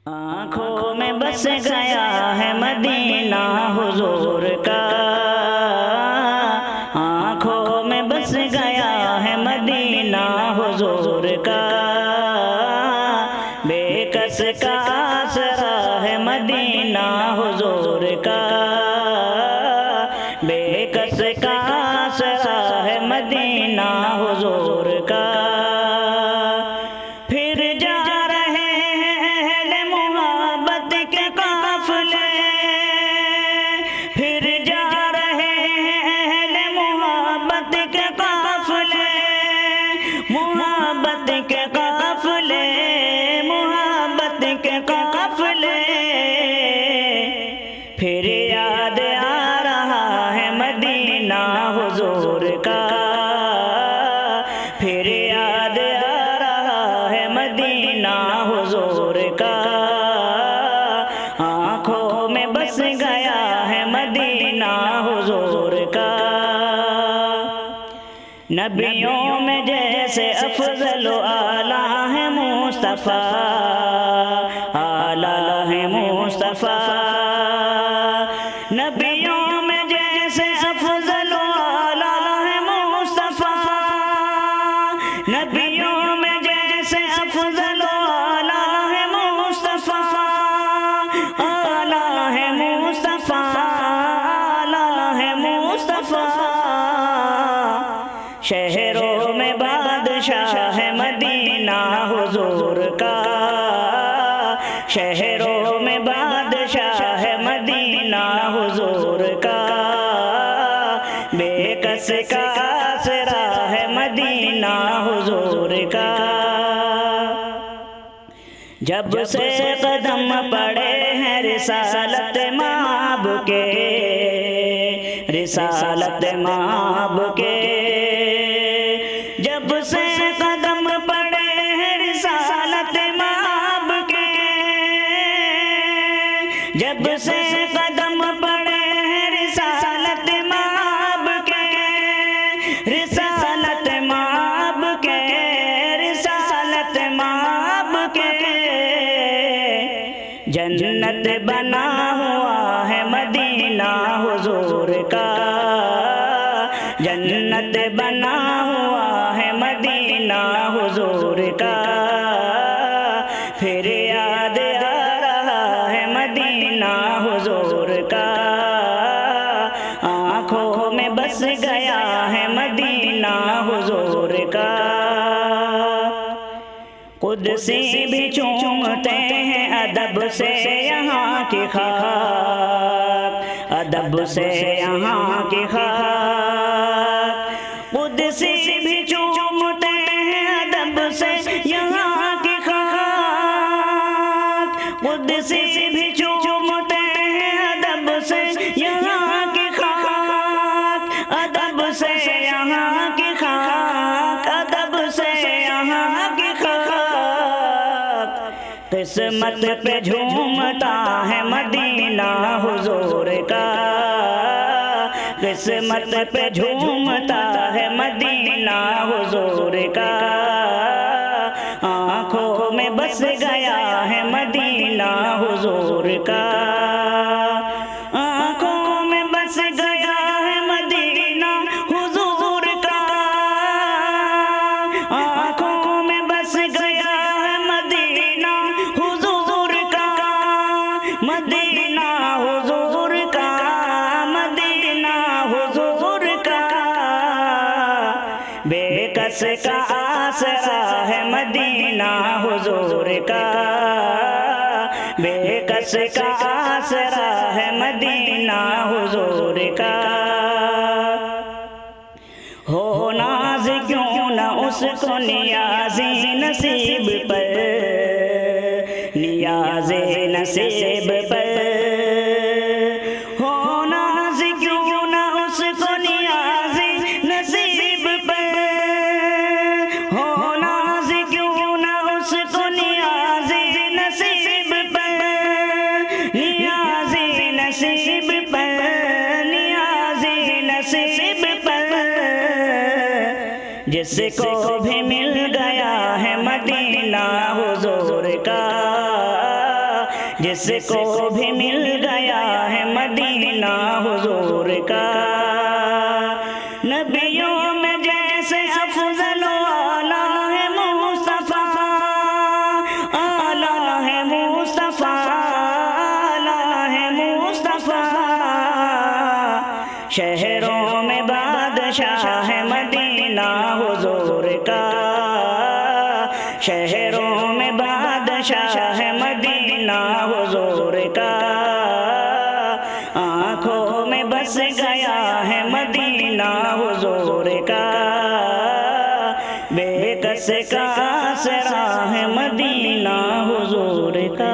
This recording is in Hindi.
आँखों में बस गया है मदीना हुजूर का। आँखों में बस गया है मदीना हुजूर का। बेकस का आसरा है मदीना हुजूर का। बेकस का आसरा है मदीना हुजूर का। फिर जा रहे हैं मोहब्बत के काफिले। फिर जा रहे हैं मोहब्बत के काफिले। मोहब्बत के काफिले। मोहब्बत के काफिले। फिर याद आ रहा है मदीना हुजूर का। फिर याद आ रहा है मदीना हुजूर का। आँखों में बस गया है मदीना हुजूर का। नबियों में जैसे अफजल आला है मुस्तफ़ा। आला है मुस्तफ़ा। नबियों में जैसे अफजल आला है मुस्तफ़ा। नबियों में जैसे अफजल आला है मुस्तफ़ा। आला है मुस्तफ़ा। आला है मुस्तफ़ा। शहरों में बादशाह है मदीना हुजूर का। शहरों में बादशाह है मदीना हुजूर का। बेकस का आसरा है मदीना हुजूर का। जब से कदम पड़े हैं रिसालत माब के। रिसालत माब के। जब से कदम पड़े हैं रिसालत माब के। जब से कदम पड़े हैं रिसालत माब के। रिसालत माब के। रिसालत माब के। जन्नत बना हुआ है मदीना हुजूर का। जन्नत बना हुआ है मदीना हुजूर का। फिर याद आ रहा है मदीना हुजूर का। आँखों में बस गया है मदीना हुजूर का। कुदसी भी चूमते हैं अदब से यहाँ की खाक। अदब से यहाँ की खाक। कुदसी भी चूमते हैं अदब से यहाँ की खाक। कुदसी भी चूमते हैं अदब से यहाँ की खाक। अदब से यहाँ की खाक। अदब से यहाँ की खाक। किस्मत पे झूमता है मदीना हुजूर का। किस्मत पे झूमता है मदीना हुजूर का। आँखों में बस गया है मदीना हुजूर का। आँखों में बस गया है मदीना हुजूर का। आँखों में बस गया है मदीना हुजूर का। मदीना हुजूर का। मदीना हुजूर का। बेकस का आसरा है मदीना हुजूर का। बेकस का आसरा है मदीना हुजूर का। हो नाज क्यों न उसको नियाज़े नसीब पर। नियाज़े नसीब पर। हो नाज क्यों न उसको नियाज़े नसीब पर। हो नाज क्यों न उसको नियाज़े नसीब पर। नियाज़े नसीब पर। नियाज़े नसीब पर। जिसको भी मिल गया है मदीना हुजूर का। जिसको भी मिल गया है मदीना हुजूर का। नबियों में जैसे अफजल आला है मुस्तफा, आला है मुस्तफा, आला है मुस्तफा। शहरों में बादशाह है मदीना हुजूर का, शहरों में बादशाह है मदीना हुजूर का। आँखों में बस गया है मदीना हुजूर का, बेकस का आसरा है मदीना हुजूर का।